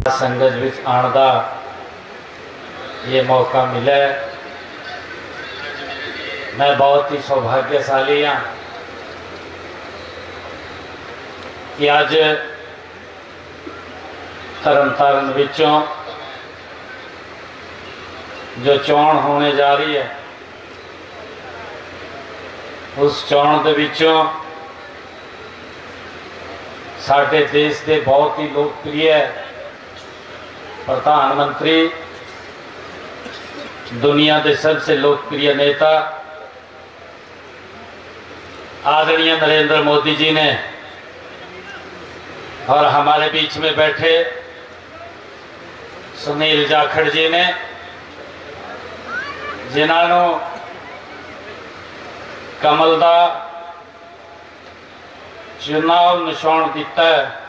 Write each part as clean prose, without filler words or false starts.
संगत विच आने का ये मौका मिला है। मैं बहुत ही सौभाग्यशाली हाँ कि अज तरनतारन विचों जो चोण होने जा रही है, उस चोण दे विचों साडे देश के बहुत ही लोकप्रिय प्रधानमंत्री, दुनिया के सबसे लोकप्रिय नेता आदरणीय नरेंद्र मोदी जी ने और हमारे बीच में बैठे सुनील जाखड़ जी ने, जिन्होंने कमल का चुनाव निशान दिता है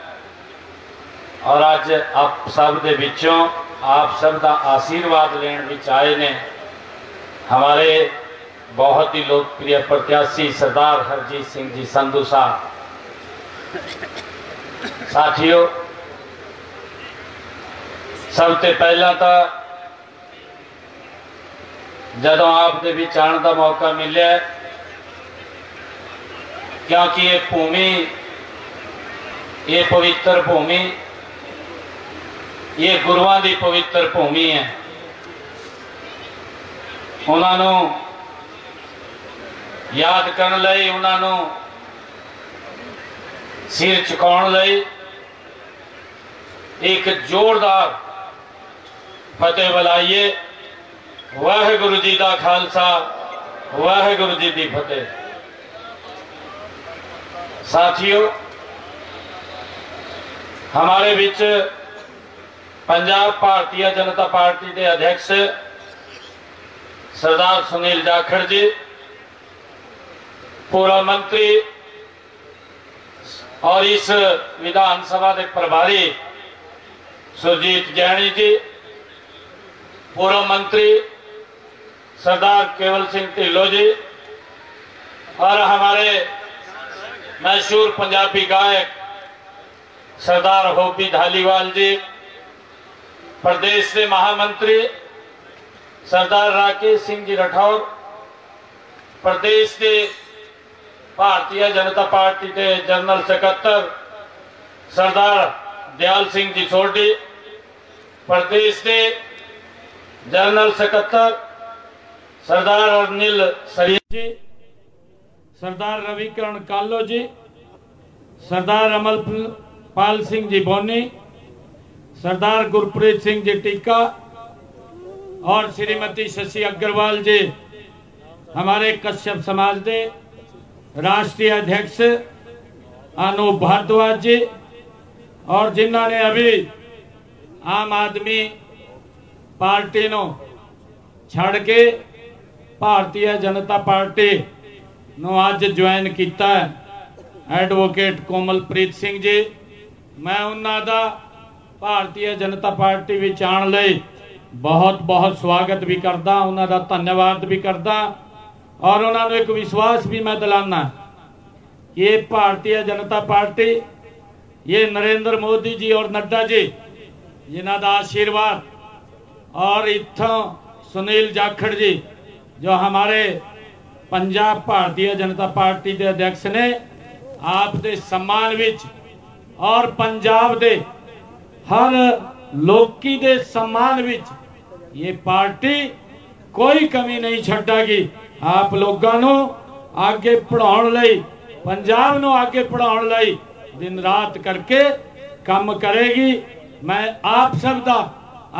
और अज आप सब दे विचों आप सब का आशीर्वाद लेने विच आए ने हमारे बहुत ही लोकप्रिय प्रत्याशी सरदार हरजीत सिंह जी संधू साहब। साथियों, सबसे पहला तो जदों आप दे विच आने का मौका मिले, क्योंकि ये भूमि, ये पवित्र भूमि, ये गुरुआं की पवित्र भूमि है। उन्होंने याद करने लई, उन्होंने सिर झुकाउण लई एक जोरदार फतेह बुलाइए। वाहिगुरु जी का खालसा, वाहिगुरु जी की फतेह। साथियों, हमारे बीच पंजाब भारतीय जनता पार्टी के अध्यक्ष सरदार सुनील जाखड़ जी, पूर्व मंत्री और इस विधानसभा के प्रभारी सुरजीत जैनी जी, पूर्व मंत्री सरदार केवल सिंह ढिल्लों जी और हमारे मशहूर पंजाबी गायक सरदार होबी धालीवाल जी, प्रदेश के महामंत्री सरदार राकेश सिंह जी राठौर, प्रदेश के भारतीय जनता पार्टी के जनरल सेक्रेटरी सरदार दयाल सिंह जी सोढ़ी, प्रदेश के जनरल सेक्रेटरी सरदार अनिल सरी जी, सरदार रविकरण कालो जी, सरदार अमलपाल सिंह जी बोनी, सरदार गुरप्रीत सिंह जी टीका और श्रीमती शशि अग्रवाल जी, हमारे कश्यप समाज के राष्ट्रीय अध्यक्ष अनूप भारद्वाज जी, और जिन्होंने अभी आम आदमी पार्टी नो छड़ के भारतीय जनता पार्टी नो आज ज्वाइन किया है, एडवोकेट कोमलप्रीत सिंह जी। मैं उन्हों का भारतीय जनता पार्टी विच आने लई बहुत बहुत स्वागत भी करदा, उन्होंने धन्यवाद भी करदा और उन्होंने एक विश्वास भी मैं दिलाना कि ये भारतीय जनता पार्टी, ये नरेंद्र मोदी जी और नड्डा जी जिन्हों का आशीर्वाद और इत्थों सुनील जाखड़ जी जो हमारे पंजाब भारतीय जनता पार्टी के अध्यक्ष ने, आप दे सम्मान विच और पंजाब दे हर लोकी दे सम्मान विच ये पार्टी कोई कमी नहीं छड्डेगी। आप लोगों को आगे पढ़ाउण लई, पंजाब नूं आगे पढ़ाउण लई दिन रात करके काम करेगी। मैं आप सब दा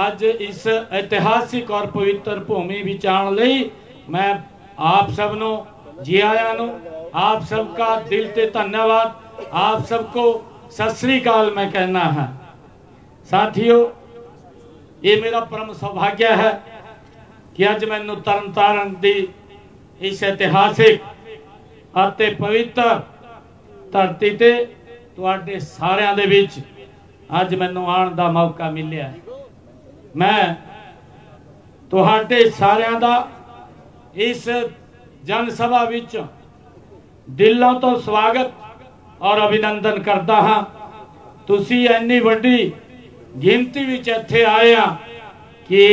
अज इस ऐतिहासिक और पवित्र भूमि विच आउण लई मैं आप सब नूं जी आयां नूं, आप सबका दिल ते धन्यवाद, आप सबको सत श्री अकाल मैं कहना है। साथियों, ये मेरा परम सौभाग्य है कि अज मैनू तरनतारन दी इस ऐतिहासिक अते पवित्र धरती ते तुहाडे सारियां दे विच अज मैनू आउण दा मौका मिलिया। मैं तुहाडे सारियां दा इस जनसभा विच दिलों तो स्वागत और अभिनंदन करता हाँ। तुसी इन्नी वड्डी गिनती विच इत्थे आए हैं कि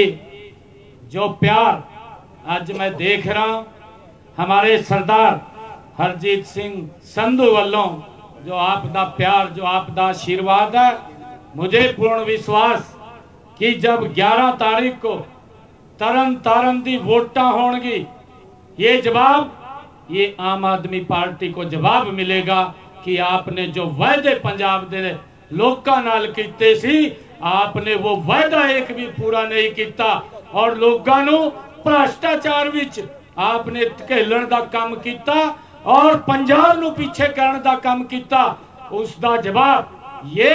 जो प्यार आज मैं देख रहा हूं हमारे सरदार हरजीत सिंह संधू वालों, जो आपका प्यार, जो आपका आशीर्वाद है, मुझे पूर्ण विश्वास कि जब 11 तारीख को तरन तारण दी वोटां होंगी, ये जवाब, ये आम आदमी पार्टी को जवाब मिलेगा कि आपने जो वायदे पंजाब दे लोकां नाल कीते सी, आपने वो वायदा एक भी पूरा नहीं किया और लोगों नूं भ्रष्टाचार विच आपने धकेलन दा काम किया और पंजाब नूं पीछे करने दा काम किया। उसका जवाब ये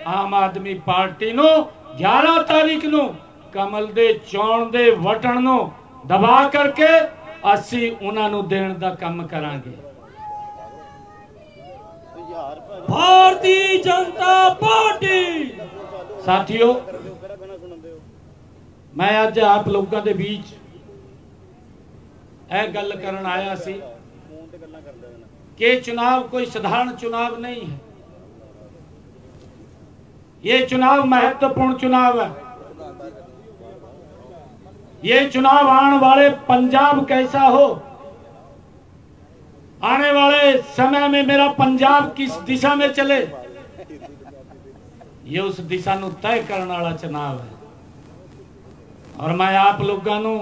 आम आदमी पार्टी नूं 11 तारीख नूं कमल दे चौण दे वटन नूं दबा करके असी उन्हां नूं देण दा काम करांगे। भारतीय जनता पार्टी। साथियों, मैं आज आप लोगों के बीच यह गल करन आया सी कि चुनाव कोई साधारण चुनाव नहीं है, ये चुनाव महत्वपूर्ण चुनाव है। ये चुनाव आने वाले पंजाब कैसा हो, आने वाले समय में मेरा पंजाब किस दिशा में चले, ये उस दिशा नूं तय करने वाला चुनाव है। और मैं आप लोगों नूं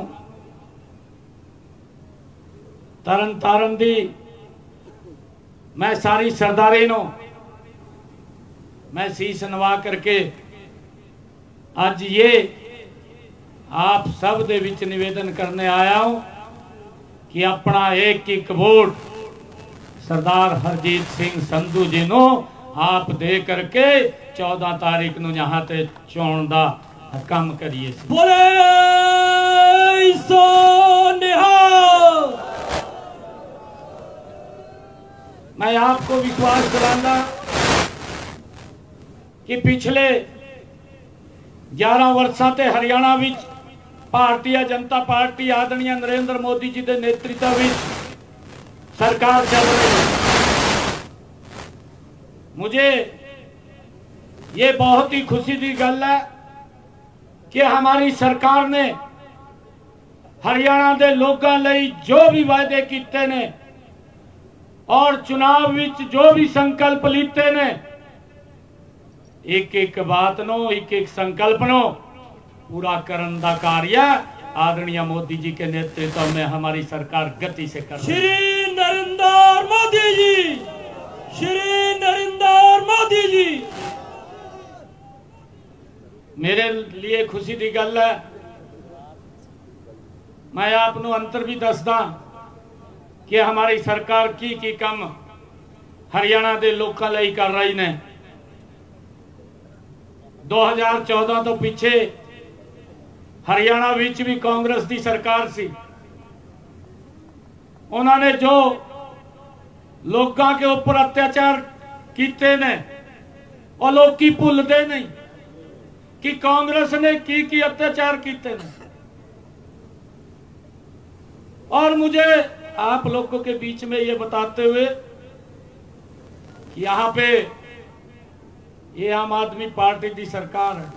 तरन तारण दी, मैं सारी सरदारी नूं मैं शीश नवा करके आज ये आप सब दे विच निवेदन करने आया हूं कि अपना एक एक वोट सरदार हरजीत सिंह संधू जी नूं आप दे करके 14 तारीख नूं यहां ते चोण दा काम करिए। बोले सो निहाल। मैं आपको विश्वास दिलाना कि पिछले 11 वर्षों से हरियाणा विच भारतीय जनता पार्टी आदरणीय नरेंद्र मोदी जी के नेतृत्व में सरकार चल रही है। मुझे ये बहुत ही खुशी की गल है कि हमारी सरकार ने हरियाणा के लोगों लई जो भी वायदे किए ने और चुनाव विच जो भी संकल्प लीते ने, एक एक बात नो, एक एक संकल्प नो पूरा करने का कार्य आदरणीय मोदी जी के नेतृत्व में हमारी सरकार गति से कर रही है। श्री नरेंद्र मोदी जी, श्री नरेंद्र मोदी जी। मेरे लिए खुशी की गल है, मैं आपनों अंतर भी दसदा कि हमारी सरकार की काम हरियाणा के लोगों लई कर रही ने। 2014 तो पीछे हरियाणा विच भी कांग्रेस की सरकार सी, उन्होंने जो लोगों के ऊपर अत्याचार किए ने और लोग की भुलते नहीं कि कांग्रेस ने की अत्याचार किए ने। और मुझे आप लोगों के बीच में ये बताते हुए कि यहाँ पे ये आम आदमी पार्टी की सरकार है।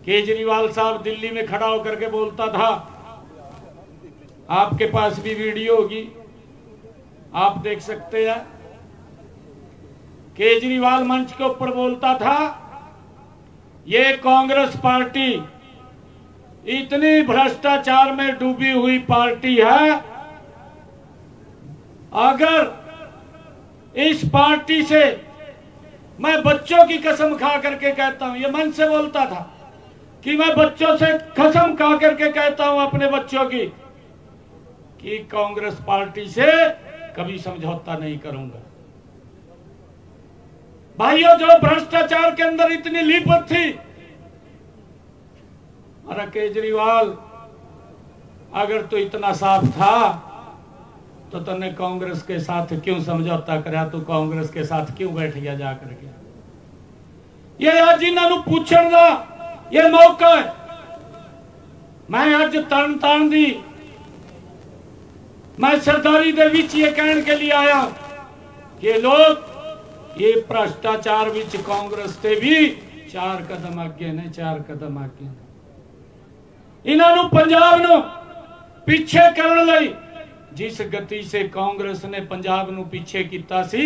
केजरीवाल साहब दिल्ली में खड़ा होकर के बोलता था, आपके पास भी वीडियो होगी, आप देख सकते हैं। केजरीवाल मंच के ऊपर बोलता था, ये कांग्रेस पार्टी इतनी भ्रष्टाचार में डूबी हुई पार्टी है, अगर इस पार्टी से मैं बच्चों की कसम खा करके कहता हूं, ये मन से बोलता था कि मैं बच्चों से कसम खा करके कहता हूं अपने बच्चों की कि कांग्रेस पार्टी से कभी समझौता नहीं करूंगा। भाइयों, जो भ्रष्टाचार के अंदर इतनी लिपट थी, अरे केजरीवाल अगर तो इतना साफ था तो तूने कांग्रेस के साथ क्यों समझौता करा, तू कांग्रेस के साथ क्यों बैठ गया जाकर के। ये आज इन्होंने पूछने का ये मौका है। मैं आज तरन तारण दी मैं सरदारी दे विच ये कहने के लिए आया कि लोग ये भ्रष्टाचार विच कांग्रेस ते भी 4 कदम अगे ने, 4 कदम अगे ने। इन्हों पंजाब नूं पिछे करने लई जिस गति से कांग्रेस ने पंजाब नूं पिछे कीता सी,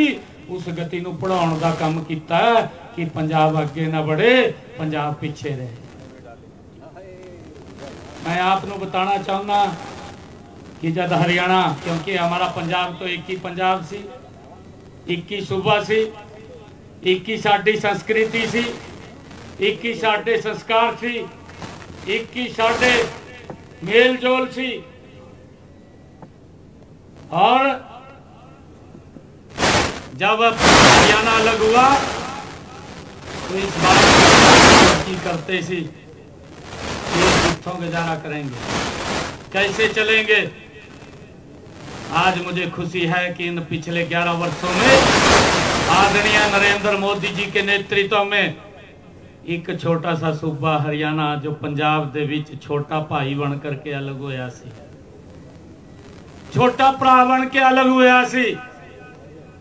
उस गति नूं पढ़ाउण दा काम कीता है कि पंजाब अगे ना बढ़े, पंजाब पीछे रहे। मैं आपको बताना चाहना कि जब हरियाणा, क्योंकि हमारा पंजाब तो एक ही पंजाब सी, एक ही सूबा सी, एक ही साडी संस्कृति सी, एक ही साडे संस्कार सी, एक ही साडे मेल जोल सी। और जब हरियाणा अलग हुआ तो इस बात की करते सी कितों गुजारा करेंगे, कैसे चलेंगे। आज मुझे खुशी है कि इन पिछले 11 वर्षों में आदरणीय नरेंद्र मोदी जी के नेतृत्व में एक छोटा सा सूबा हरियाणा जो पंजाब दे विच छोटा भाई बन करके अलग होया सी, छोटा भरा बन के अलग होया सी,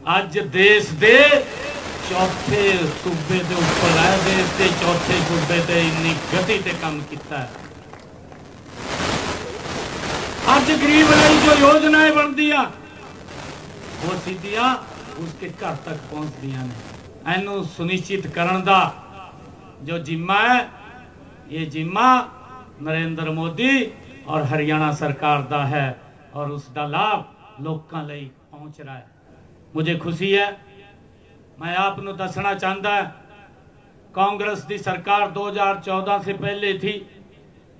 अज देश दे चौथे सूबे दे उपर है, देश के चौथे सूबे ते इन्नी गति ते काम किया है। अज गरीब लई जो योजनाएं बनदियां वो सीधियां उसके घर तक पहुंचदियां ने। इनू सुनिश्चित करन दा जो जिम्मा है, ये जिम्मा नरेंद्र मोदी और हरियाणा सरकार दा है और उसका लाभ लोकां लई पहुंच रहा है। मुझे खुशी है। मैं आपको दसना चाहता है, कांग्रेस की सरकार 2014 से पहले थी,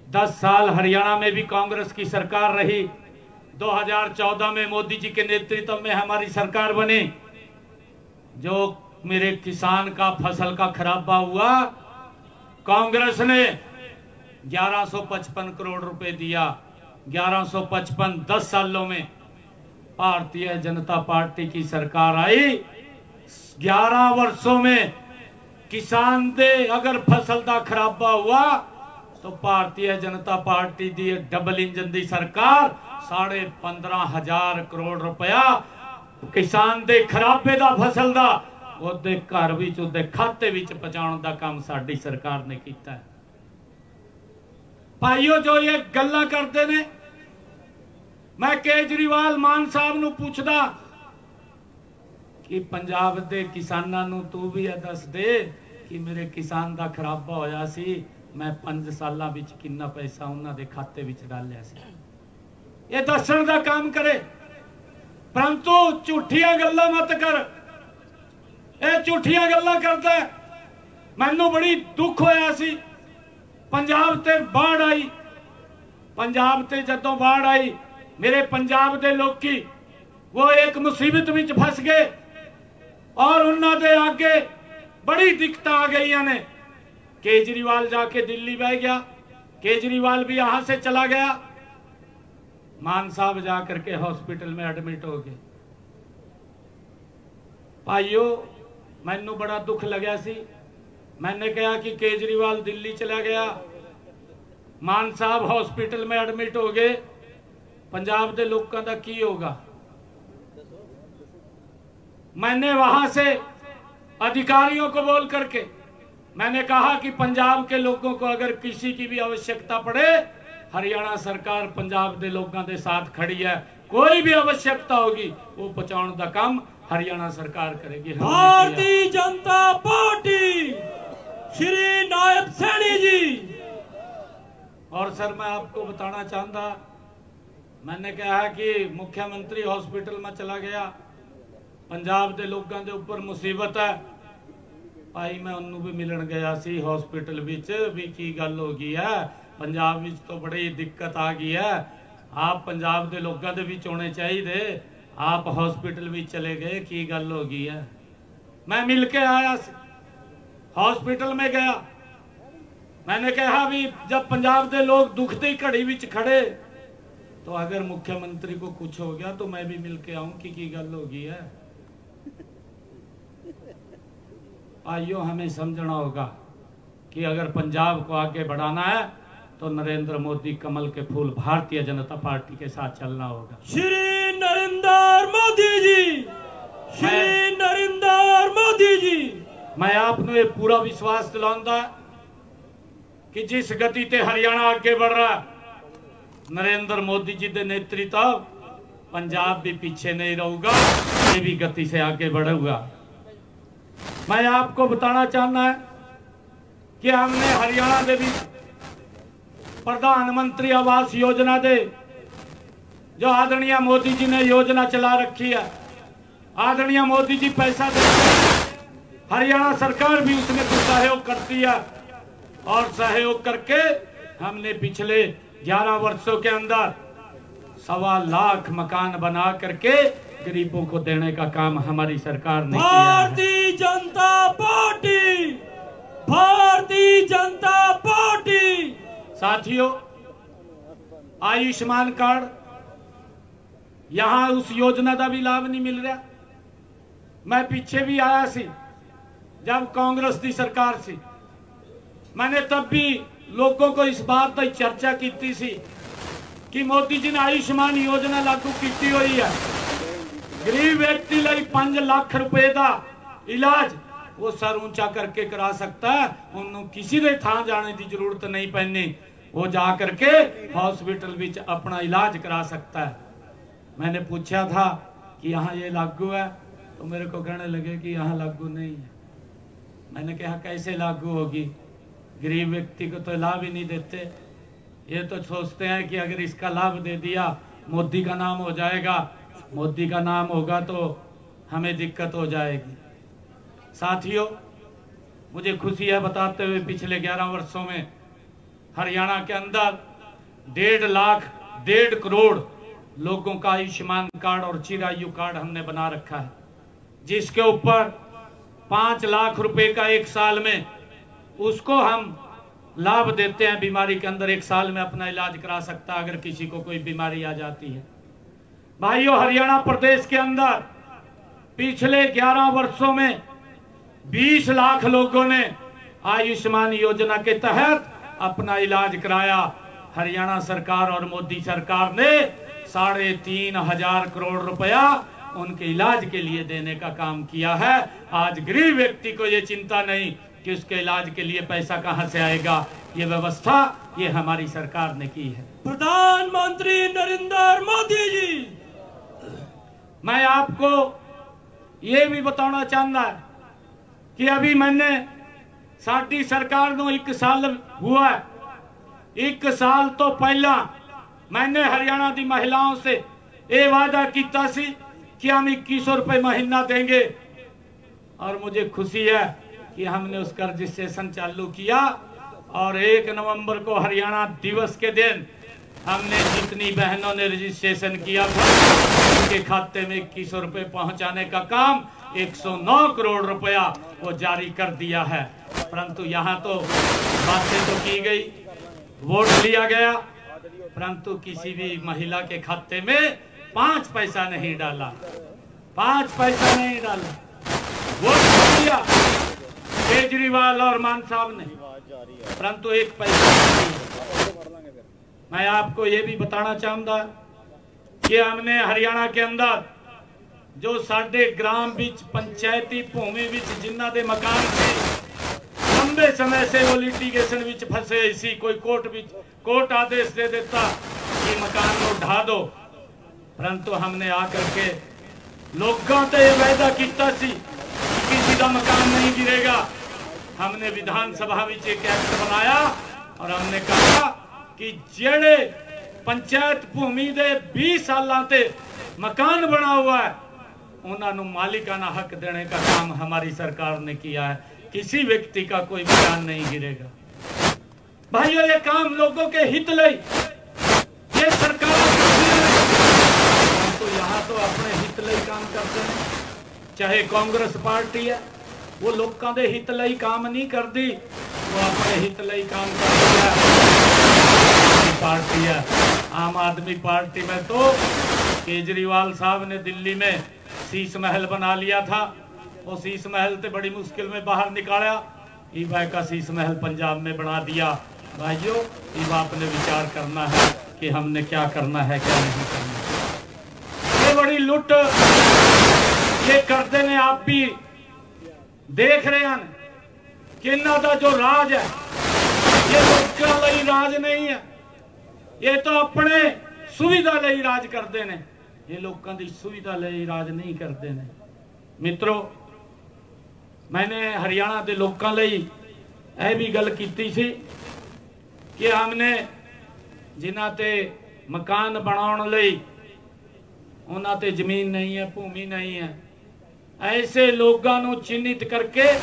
10 साल हरियाणा में भी कांग्रेस की सरकार रही। 2014 में मोदी जी के नेतृत्व में हमारी सरकार बनी। जो मेरे किसान का फसल का खराबा हुआ, कांग्रेस ने 1155 करोड़ रुपए दिया। 1155 10 सालों में भारतीय जनता पार्टी की सरकार आई। 11 वर्षों में किसान दे अगर फसल का खराबा हुआ तो भारतीय जनता पार्टी दी डबल इंजन दी सरकार 15,500 करोड़ रुपया किसान दे खराबे दा फसल दा ओदे घर विच ओदे खाते विच पहुंचाउण दा काम साडी सरकार ने कीता है। भाइयों, जो ये गल्लां करते ने, मैं केजरीवाल मान साहब नूं पुछदा कि पंजाब दे किसानां नूं तू भी दस दे कि मेरे किसान दा खराबा होया सी, मैं 5 सालां विच कितना पैसा उन्हां दे खाते विच डालिया सी। ये दसण दा काम करे, परंतु झूठियां गल्लां मत कर। ये झूठियां गल्लां करदा है। मैनूं बड़ी दुख होया सी, पंजाब ते बाढ़ आई। पंजाब ते जदों बाढ़ आई, मेरे पंजाब दे लोकी वो एक मुसीबत विच फस गए और उन्हां दे आगे बड़ी दिक्कत आ गई ने। केजरीवाल जाके दिल्ली बह गया, केजरीवाल भी यहां से चला गया, मान साहब जाकर के हॉस्पिटल में एडमिट हो गए। भाइयों, मैनू बड़ा दुख लगा सी। मैंने कहा कि केजरीवाल दिल्ली चला गया, मान साहब हॉस्पिटल में एडमिट हो गए, पंजाब के लोगों का की होगा। मैंने वहां से अधिकारियों को बोल करके मैंने कहा कि पंजाब के लोगों को अगर किसी की भी आवश्यकता पड़े, हरियाणा सरकार पंजाब के लोगों के साथ खड़ी है। कोई भी आवश्यकता होगी वो पहुंचाने का काम हरियाणा सरकार करेगी। भारतीय जनता पार्टी श्री नायब सैनी जी। और सर, मैं आपको बताना चाहता, मैंने कहा कि मुख्यमंत्री हॉस्पिटल में चला गया, पंजाब के लोगों के ऊपर मुसीबत है। भाई, मैं उन्होंने भी मिलन गया सी हॉस्पिटल विच भी की गल हो गई है, पंजाब विच तो बड़ी दिक्कत आ गई है, आप पंजाब के लोगों के विच होने चाहिए, आप हॉस्पिटल भी चले गए, की गल हो गई है। मैं मिल के आया, हॉस्पिटल में गया, मैंने कहा भी जब पंजाब के लोग दुखती घड़ी विच खड़े तो अगर मुख्यमंत्री को कुछ हो गया तो मैं भी मिल के आऊं की गल हो गई है। भाइयों, हमें समझना होगा कि अगर पंजाब को आगे बढ़ाना है तो नरेंद्र मोदी कमल के फूल भारतीय जनता पार्टी के साथ चलना होगा। श्री नरेंद्र मोदी जी, श्री नरेंद्र नरिंदर मोदी जी। मैं आपको ये पूरा विश्वास दिलाऊंगा कि जिस गति से हरियाणा आगे बढ़ रहा है, नरेंद्र मोदी जी के नेतृत्व पंजाब भी पीछे नहीं रहूगा, ये भी गति से आगे बढ़ेगा। मैं आपको बताना चाहना है कि हमने हरियाणा में भी प्रधानमंत्री आवास योजना दे, जो आदरणीय मोदी जी ने योजना चला रखी है, आदरणीय मोदी जी पैसा देते हैं, हरियाणा सरकार भी उसमें कुछ सहयोग करती है, और सहयोग करके हमने पिछले 11 वर्षों के अंदर 1.25 लाख मकान बना करके गरीबों को देने का काम हमारी सरकार ने किया है। Bharatiya Janata party, Bharatiya Janata party. साथियों, आयुष्मान कार्ड, यहां उस योजना का भी लाभ नहीं मिल रहा। मैं पीछे भी आया सी जब कांग्रेस की सरकार सी, मैंने तब भी लोगों को इस बात पर चर्चा की थी कि मोदी जी ने आयुष्मान योजना लागू की हुई है, गरीब व्यक्ति लिए 5 लाख रुपए का इलाज वो सर ऊंचा करके करा सकता है, उन्होंने किसी के थां जाने की जरूरत नहीं पैनी, वो जा करके हॉस्पिटल में अपना इलाज करा सकता है। मैंने पूछा था कि यहाँ ये लागू है, तो मेरे को कहने लगे कि यहाँ लागू नहीं है। मैंने कहा कैसे लागू होगी, गरीब व्यक्ति को तो लाभ ही नहीं देते। ये तो सोचते हैं कि अगर इसका लाभ दे दिया मोदी का नाम हो जाएगा, मोदी का नाम होगा तो हमें दिक्कत हो जाएगी। साथियों, मुझे खुशी है बताते हुए पिछले 11 वर्षों में हरियाणा के अंदर 1.5 लाख 1.5 करोड़ लोगों का आयुष्मान कार्ड और चिरायु कार्ड हमने बना रखा है, जिसके ऊपर 5 लाख रुपए का एक साल में उसको हम लाभ देते हैं। बीमारी के अंदर 1 साल में अपना इलाज करा सकता है अगर किसी को कोई बीमारी आ जाती है। भाइयों, हरियाणा प्रदेश के अंदर पिछले 11 वर्षों में 20 लाख लोगों ने आयुष्मान योजना के तहत अपना इलाज कराया। हरियाणा सरकार और मोदी सरकार ने 3,500 करोड़ रुपया उनके इलाज के लिए देने का काम किया है। आज गरीब व्यक्ति को ये चिंता नहीं कि उसके इलाज के लिए पैसा कहां से आएगा, ये व्यवस्था ये हमारी सरकार ने की है। प्रधानमंत्री नरेंद्र मोदी जी। मैं आपको ये भी बताना चाहता है कि अभी मैंने साडी सरकार को 1 साल हुआ है, 1 साल तो पहला मैंने हरियाणा की महिलाओं से ये वादा किया सी कि हम 2100 रुपए महीना देंगे, और मुझे खुशी है कि हमने उसका रजिस्ट्रेशन चालू किया, और 1 नवंबर को हरियाणा दिवस के दिन हमने जितनी बहनों ने रजिस्ट्रेशन किया था उनके खाते में 2100 रुपए पहुंचाने का काम 109 करोड़ रुपया वो जारी कर दिया है। परंतु यहाँ तो बातें तो की गई, वोट लिया गया, परंतु किसी भी महिला के खाते में 5 पैसा नहीं डाला, 5 पैसा नहीं डाला। वोट दिया केजरीवाल और मान साहब ने, परंतु 1 पैसा नहीं। मैं आपको ये भी बताना चाहूंगा कि हमने हरियाणा के अंदर जो साडे ग्राम बिच पंचायती भूमि बिच जिन्ना दे मकान से लंबे समय से वो लिटिगेशन विच फंसे इसी, कोई कोर्ट आदेश दे देता कि मकान को ढा दो, परंतु हमने आकर के लोगों से ये वायदा किया सी कि किसी का मकान नहीं गिरेगा। हमने विधानसभा में एक एक्ट बनाया और हमने कहा कि जेड़े पंचायत भूमि दे 20 सालों से मकान बना हुआ है उन्होंने मालिकाना हक देने का काम हमारी सरकार ने किया है। किसी व्यक्ति का कोई मकान नहीं गिरेगा। भाइयों, ये काम लोगों के हित लई ये सरकार, तो यहाँ तो अपने हित लई काम करते हैं। चाहे कांग्रेस पार्टी है, वो लोगों के हित लई काम नहीं करती, वो अपने हित लई काम करती है। पार्टी है आम आदमी पार्टी में तो केजरीवाल साहब ने दिल्ली में शीश महल बना लिया था, वो शीश महल से बड़ी मुश्किल में बाहर निकाला, ईबा का शीश महल पंजाब में बना दिया। भाइयों, इस बात ने विचार करना है कि हमने क्या करना है क्या नहीं करना। ये बड़ी लूट ये करते ने आप भी देख रहे हैं कि इन्हों का जो राज है ये लोगों लिए राज नहीं है, ये तो अपने सुविधा लिए राज करते हैं, ये लोगों की सुविधा लिए राज नहीं करते हैं। मित्रों, मैंने हरियाणा के लोगों लिए यह भी गल की सी कि हमने जिन्हां ते मकान बनाने लई उन्हां ते जमीन नहीं है, भूमि नहीं है, ऐसे लोगों को चिन्हित करके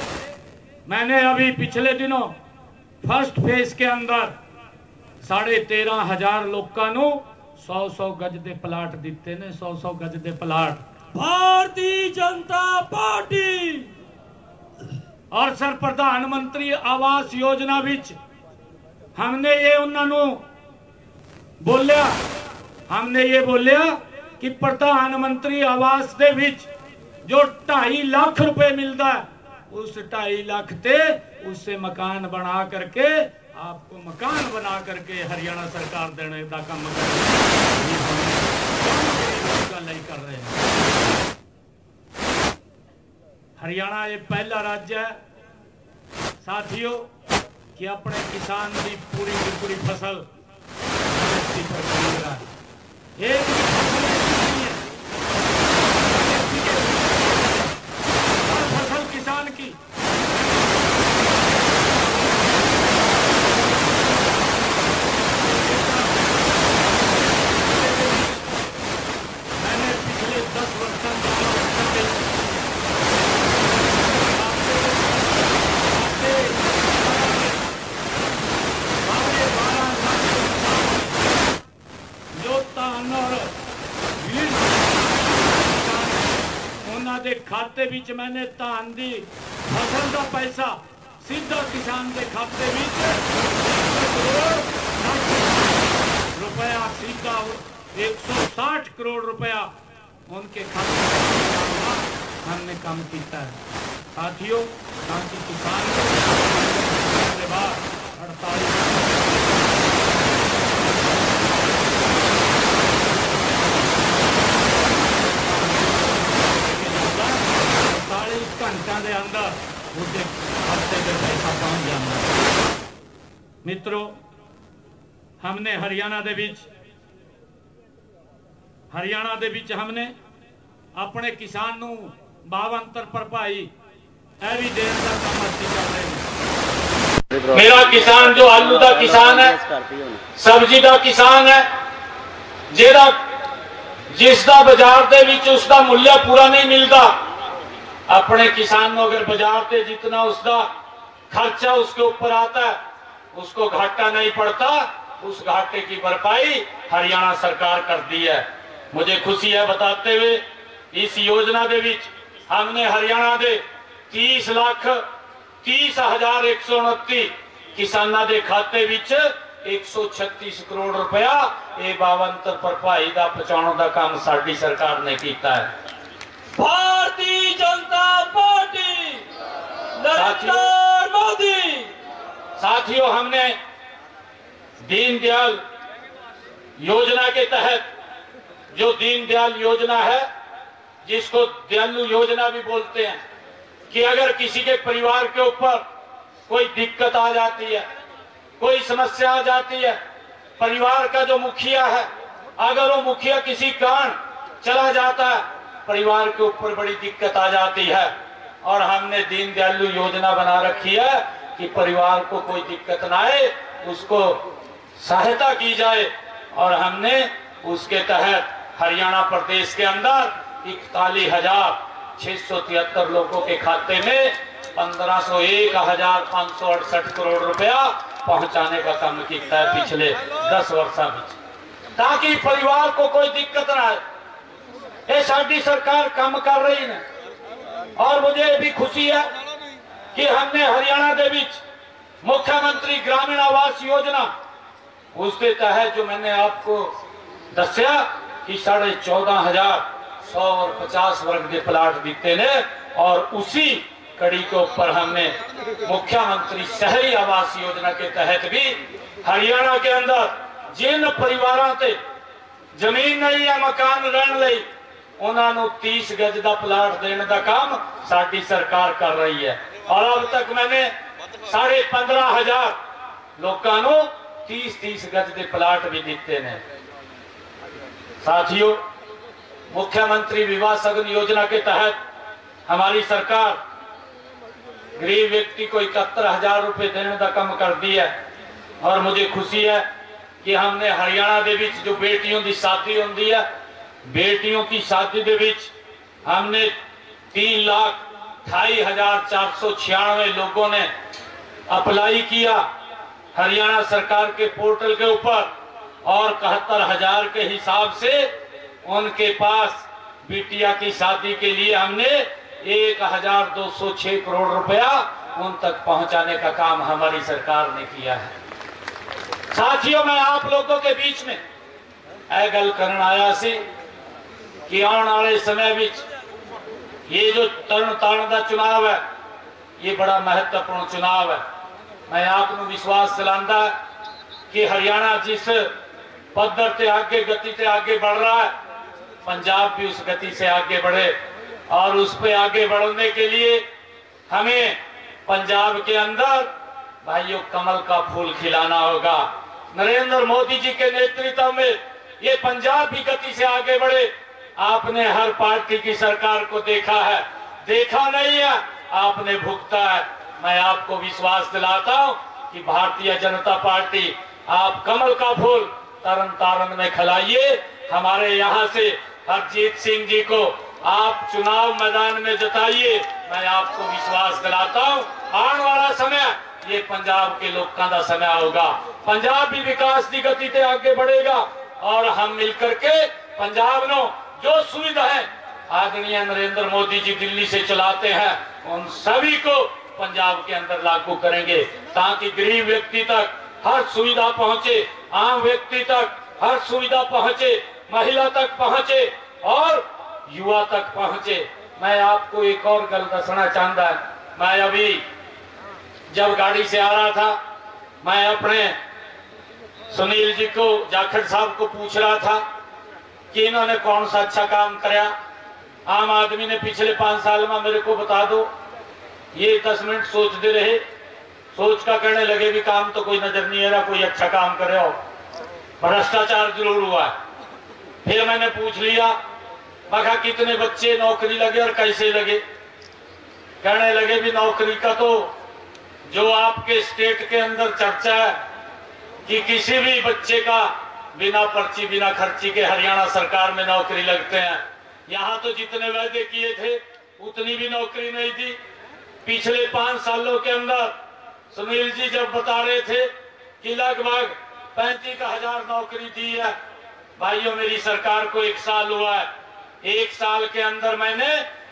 मैंने अभी पिछले दिनों फर्स्ट फेज के अंदर 13,500 लोगों को 100-100 गज के प्लाट दिते ने, 100-100 गज के प्लाट। भारतीय जनता पार्टी और सर प्रधानमंत्री आवास योजना विच हमने ये उन्होंने बोलिया, कि प्रधानमंत्री आवास दे विच जो 2.5 लाख रुपए मिलता है, उस 2.5 लाख ते उससे मकान बना करके आपको मकान बना करके हरियाणा सरकार देने का काम कर रहे हैं। हरियाणा ये पहला राज्य है साथियों कि अपने किसान की पूरी फसल पर खरीद रहा है। एक फसल किसान की मैंने पिछले 10 वर्षों दे खाते बीच मैंने धान दी फसल का पैसा सीधा किसान के खाते बीच रुपया सीधा 160 करोड़ रुपया उनके खाते में हमने काम किया है साथियों। ताकि किसान के बाद 48 घंटा के अंदर उसके खाते में पैसा पहुंच जाना। मित्रों, हमने हरियाणा दे विच हमने अपने किसान नू 52 भरपाई भी देने का काम अच्छी कर रहे हैं। मेरा किसान जो आलू का किसान है, सब्जी का किसान है, जिसका बाजार दे विच उसका मूल्य पूरा नहीं मिलता, अपने किसान को अगर बाजार से जितना उसका खर्चा उसके ऊपर आता है उसको घाटा नहीं पड़ता, उस घाटे की भरपाई हरियाणा सरकार करती है। मुझे खुशी है बताते हुए इस योजना के विच हमने हरियाणा के 30,30,129 किसानों के खाते विच 136 करोड़ रुपया ये 52 भरपाई का पहुंचाने का काम साडी सरकार ने किया है। भारतीय जनता पार्टी नरेंद्र मोदी। साथियों, हमने दीनदयाल योजना के तहत जो दीनदयाल योजना है, जिसको दयालु योजना भी बोलते हैं, कि अगर किसी के परिवार के ऊपर कोई दिक्कत आ जाती है, कोई समस्या आ जाती है, परिवार का जो मुखिया है अगर वो मुखिया किसी कारण चला जाता है, परिवार के ऊपर बड़ी दिक्कत आ जाती है, और हमने दीनदयालु योजना बना रखी है कि परिवार को कोई दिक्कत ना आए, उसको सहायता की जाए। और हमने उसके तहत हरियाणा प्रदेश के अंदर 41,673 लोगों के खाते में 1501,568 करोड़ रुपया पहुंचाने का काम किया है पिछले 10 वर्षों में, ताकि परिवार को कोई दिक्कत ना आए। ये साडी सरकार काम कर रही है। और मुझे भी खुशी है कि हमने हरियाणा के बीच मुख्यमंत्री ग्रामीण आवास योजना उसके तहत जो मैंने आपको दसिया कि 14,150 वर्ग के प्लाट दिते ने, और उसी कड़ी के ऊपर हमने मुख्यमंत्री शहरी आवास योजना के तहत भी हरियाणा के अंदर जिन परिवारों से जमीन नहीं है मकान रहने लई, उन्होंने 30 गज का प्लाट देने का काम साडी सरकार कर रही है। और अब तक मैंने 15,500 लोगों को 30-30 गज के प्लाट भी दिते ने। साथियों, मुख्यमंत्री विवाह सगन योजना के तहत हमारी सरकार गरीब व्यक्ति को 71,000 रुपए देने का काम कर दिया है। और मुझे खुशी है कि हमने हरियाणा के विच जो बेटियों की शादी होती है, बेटियों की शादी के विच हमने 3,28,496 लोगों ने अप्लाई किया हरियाणा सरकार के पोर्टल के ऊपर। और 71,000 के हिसाब से उनके पास बिटिया की शादी के लिए हमने 1,206 करोड़ रुपया उन तक पहुंचाने का काम हमारी सरकार ने किया है। साथियों, मैं आप लोगों के बीच में यह गल करन आया सी कि आने वाले समय विच ये जो तरन तारण का चुनाव है, ये बड़ा महत्वपूर्ण चुनाव है। मैं आपको विश्वास दिलांदा कि हरियाणा जिस पद्धर से आगे गति से आगे बढ़ रहा है, पंजाब भी उस गति से आगे बढ़े। और उस पे आगे बढ़ने के लिए हमें पंजाब के अंदर भाइयों कमल का फूल खिलाना होगा। नरेंद्र मोदी जी के नेतृत्व में ये पंजाब भी गति से आगे बढ़े। आपने हर पार्टी की सरकार को देखा है, देखा नहीं है, आपने भुगता है। मैं आपको विश्वास दिलाता हूं कि भारतीय जनता पार्टी, आप कमल का फूल तरन तारण में खिलाइए। हमारे यहाँ से हरजीत सिंह जी को आप चुनाव मैदान में जताइए। मैं आपको विश्वास दिलाता हूं आने वाला समय ये पंजाब के लोगों का समय होगा। पंजाब भी विकास की गति से आगे बढ़ेगा और हम मिलकर के पंजाब नो जो सुविधाएं आदरणीय नरेंद्र मोदी जी दिल्ली से चलाते हैं, उन सभी को पंजाब के अंदर लागू करेंगे, ताकि गरीब व्यक्ति तक हर सुविधा पहुंचे, आम व्यक्ति तक हर सुविधा पहुंचे, महिला तक पहुंचे और युवा तक पहुंचे। मैं आपको एक और गल दसना चाहता है। मैं अभी जब गाड़ी से आ रहा था, मैं अपने सुनील जी को, जाखड़ साहब को पूछ रहा था कि इन्होंने कौन सा अच्छा काम कराया। आम आदमी ने पिछले 5 साल में मेरे को बता दो। ये 10 मिनट सोचते रहे, सोच का करने लगे भी काम तो कोई नजर नहीं आ रहा, कोई अच्छा काम करे हो। भ्रष्टाचार जरूर हुआ है। फिर मैंने पूछ लिया, मगर कितने बच्चे नौकरी लगे और कैसे लगे। कहने लगे भी नौकरी का तो जो आपके स्टेट के अंदर चर्चा है कि किसी भी बच्चे का बिना पर्ची बिना खर्ची के हरियाणा सरकार में नौकरी लगते हैं। यहाँ तो जितने वादे किए थे उतनी भी नौकरी नहीं दी। पिछले 5 सालों के अंदर सुनील जी जब बता रहे थे कि लगभग 35,000 नौकरी दी है। भाइयों, मेरी सरकार को 1 साल हुआ है। 1 साल के अंदर मैंने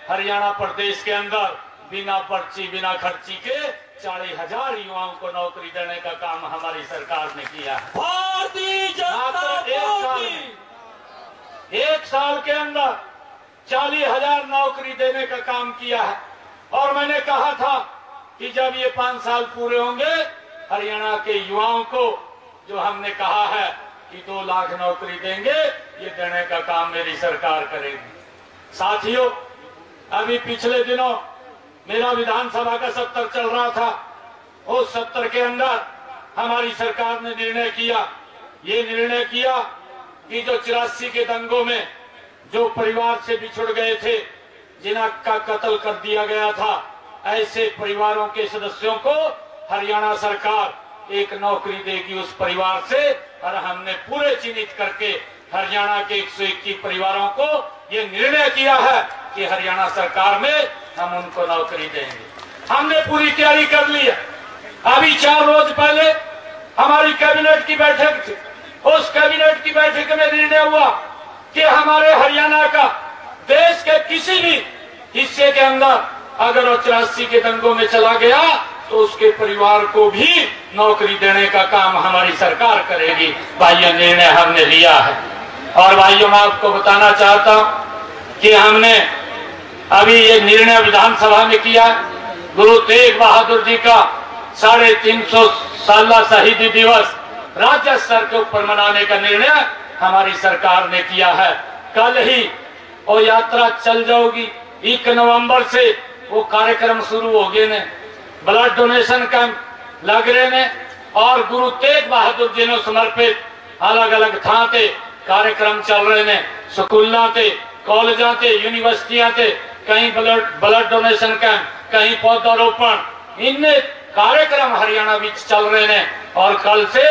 हरियाणा प्रदेश के अंदर बिना पर्ची बिना खर्ची के 40,000 युवाओं को नौकरी देने का काम हमारी सरकार ने किया है। भारतीय जनता पार्टी 1 साल के अंदर 40,000 नौकरी देने का काम किया है। और मैंने कहा था कि जब ये 5 साल पूरे होंगे, हरियाणा के युवाओं को जो हमने कहा है कि 2 लाख नौकरी देंगे, ये देने का काम मेरी सरकार करेगी। साथियों, अभी पिछले दिनों मेरा विधानसभा का सत्र चल रहा था। उस सत्र के अंदर हमारी सरकार ने निर्णय किया, ये निर्णय किया कि जो 84 के दंगों में जो परिवार से बिछुड़ गए थे, जिनका कत्ल कर दिया गया था, ऐसे परिवारों के सदस्यों को हरियाणा सरकार एक नौकरी देगी उस परिवार से। और हमने पूरे चिन्हित करके हरियाणा के 121 परिवारों को ये निर्णय किया है कि हरियाणा सरकार में हम उनको नौकरी देंगे। हमने पूरी तैयारी कर ली है। अभी 4 रोज पहले हमारी कैबिनेट की बैठक थी। उस कैबिनेट की बैठक में निर्णय हुआ कि हमारे हरियाणा का देश के किसी भी हिस्से के अंदर अगर वो 84 के दंगों में चला गया तो उसके परिवार को भी नौकरी देने का काम हमारी सरकार करेगी। भाइयों, निर्णय हमने लिया है। और भाइयों, मैं आपको बताना चाहता हूं कि हमने अभी ये निर्णय विधानसभा में किया। गुरु तेग बहादुर जी का 350 साला शहीदी दिवस राज्य स्तर के ऊपर मनाने का निर्णय हमारी सरकार ने किया है। कल ही वो यात्रा चल जाओगी। 1 नवंबर से वो कार्यक्रम शुरू हो गए ने, ब्लड डोनेशन कैंप लग रहे ने और गुरु तेग बहादुर जी ने समर्पित अलग अलग थां ते कार्यक्रम चल रहे ने। स्कूलों ते, कॉलेजों ते, यूनिवर्सिटियां ते कहीं ब्लड डोनेशन कैंप, कहीं पौधारोपण, इन्हें कार्यक्रम हरियाणा विच चल रहे ने। और कल से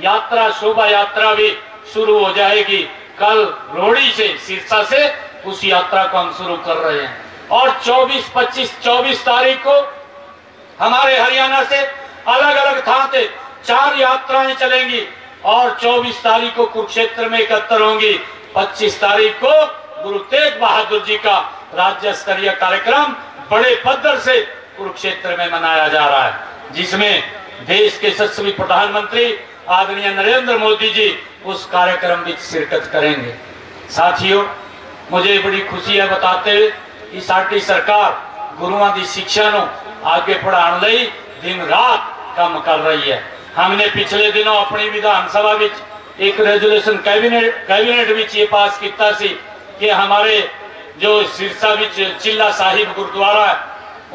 यात्रा, शोभा यात्रा भी शुरू हो जाएगी। कल रोड़ी से, सिरसा से उस यात्रा को हम शुरू कर रहे हैं। और 24, 25, 24 तारीख को हमारे हरियाणा से अलग अलग थां से 4 यात्राएं चलेंगी और 24 तारीख को कुरुक्षेत्र में एकत्र होंगी। 25 तारीख को गुरु तेग बहादुर जी का राज्य स्तरीय कार्यक्रम बड़े पद्धर से कुरुक्षेत्र में मनाया जा रहा है, जिसमें देश के यशस्वी प्रधानमंत्री आदरणीय नरेंद्र मोदी जी उस कार्यक्रम में शिरकत करेंगे। साथियों, मुझे बड़ी खुशी है बताते हुए कि साडी सरकार गुरुओं की शिक्षा को आगे बढ़ाने लई दिन रात काम कर रही है। हमने पिछले दिनों अपनी विधानसभा में एक रेजोल्यूशन कैबिनेट विच ये पास किया सी कि हमारे जो सिरसा विच चिल्ला साहिब गुरुद्वारा है,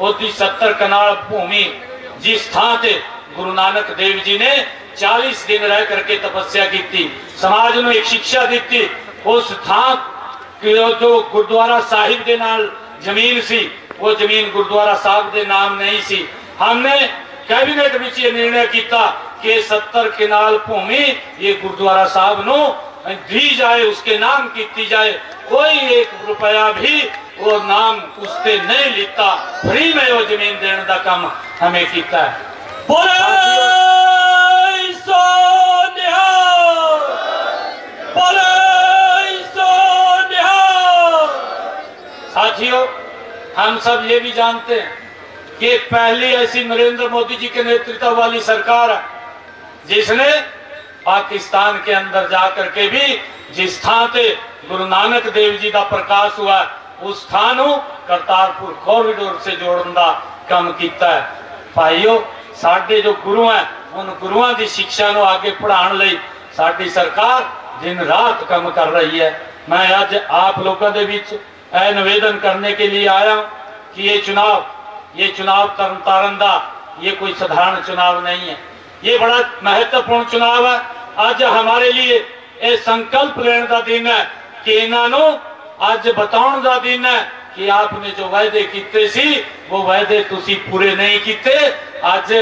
उसकी 70 कनाल भूमि जिस थां ते गुरु नानक देव जी ने 40 दिन रह करके तपस्या की थी, समाज को एक शिक्षा दी थी, उस थां जो गुरुद्वारा साहिब के नाल जमीन सी, वो जमीन गुरुद्वारा साहब के नाम नहीं सी। हमने कैबिनेट में ये निर्णय किया कि 70 कनाल भूमि ये गुरुद्वारा साहब नो दी जाए, उसके नाम की जाए। कोई 1 रुपया भी वो नाम उससे नहीं लिता, फ्री में वो जमीन देने का काम हमें किया है। साथियों, हम सब ये भी जानते हैं कि पहली ऐसी नरेंद्र मोदी जी के नेतृत्व वाली सरकार है जिसने पाकिस्तान के अंदर जाकर के भी जिस थां ते गुरु नानक देव जी का प्रकाश हुआ उस थां नूं करतारपुर कॉरिडोर से जोड़न का काम किया है। भाइयों, साडे जो गुरु हैं उन गुरुओं की शिक्षा को आगे बढ़ाने लई साडी सरकार दिन रात काम कर रही है। मैं आज आप लोगों के बीच यह निवेदन करने के लिए आया हूं कि ये चुनाव तरनतारन दा ये कोई साधारण चुनाव नहीं है, ये बड़ा महत्वपूर्ण चुनाव है। आज हमारे लिए ये संकल्प लेने का दिन है कि इन्हों आज बताने का दिन है कि आपने जो वायदे किए सी वो वायदे तुसी पूरे नहीं किए। आज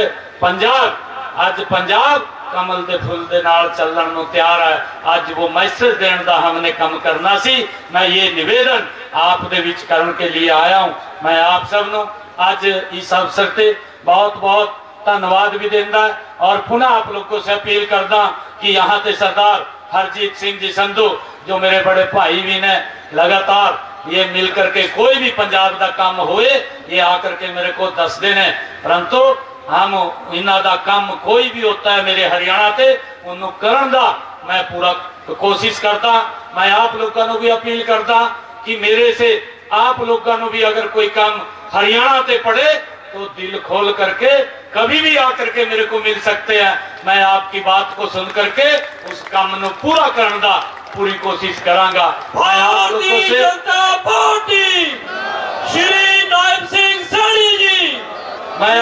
पंजाब कमल के फुल के नाल चलण नूं तैयार है। आज वो मैसेज देने का हमने काम करना सी। मैं ये निवेदन आप दे विच करने के लिए आया हूं। मैं आप सबनों आज इस अवसर से बहुत बहुत धन्यवाद भी देना और पुनः आप लोगों से अपील करदा कि यहाँ से सरदार हरजीत सिंह जी संधू जो मेरे बड़े भाई भी ने, लगातार ये मिल करके कोई भी पंजाब का काम होए ये आकर के मेरे को दस देने, परंतु हम इन्हों का काम कोई भी होता है मेरे हरियाणा से उन्होंने करन दा मैं पूरा कोशिश करता। मैं आप लोगों को भी अपील करता कि मेरे से आप लोगों को भी अगर कोई काम हरियाणा से पड़े तो दिल खोल करके कभी भी आकर के मेरे को मिल सकते हैं। मैं आपकी बात को सुन करके उस काम को पूरा करने का पूरी कोशिश करांगा। मैं आप लोगों से जनता पार्टी श्री नायब सिंह सैनी जी, मैं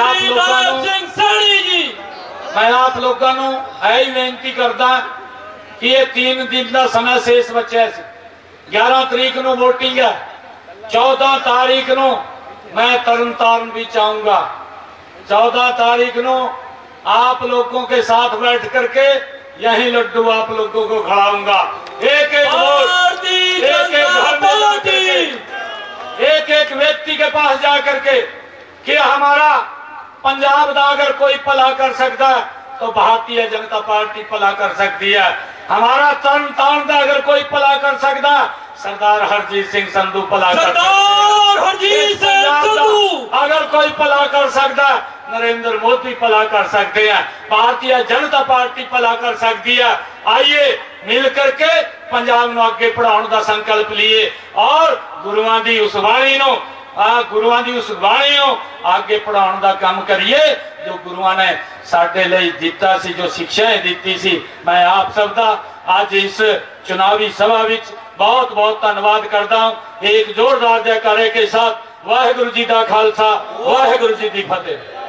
आप लोगों को यही बेनती करता कि ये 3 दिन का समय शेष बचा। 11 तारीख को वोटिंग है, 14 तारीख को मैं तरनतारन भी चाहूंगा। 14 तारीख को आप लोगों के साथ बैठ करके यही लड्डू आप लोगों को खिलाऊंगा। एक एक व्यक्ति के पास जा करके कि हमारा पंजाब का अगर कोई भला कर सकता है तो भारतीय जनता पार्टी भला कर सकती है। हमारा तरनतारन का अगर कोई भला कर सकता सरदार हरजीत सिंह संधू भला कर अगर कोई भला कर सकता नरेंद्र मोदी भला कर सकते हैं, भारतीय जनता पार्टी भला कर सकती है। आइए मिल करके पंजाब को आगे बढ़ाने का संकल्प लिए और गुरुओं की उस वाणी आगे बढ़ाने का काम करिए जो गुरुओं ने साडे लई दिता सी, जो शिक्षाएं दी सी। मैं आप सब दा आज इस चुनावी सभा विच बहुत बहुत धन्यवाद करता हूं। एक जोरदार जयकारे के साथ वाहिगुरु जी का खालसा वाहिगुरु जी की फतेह।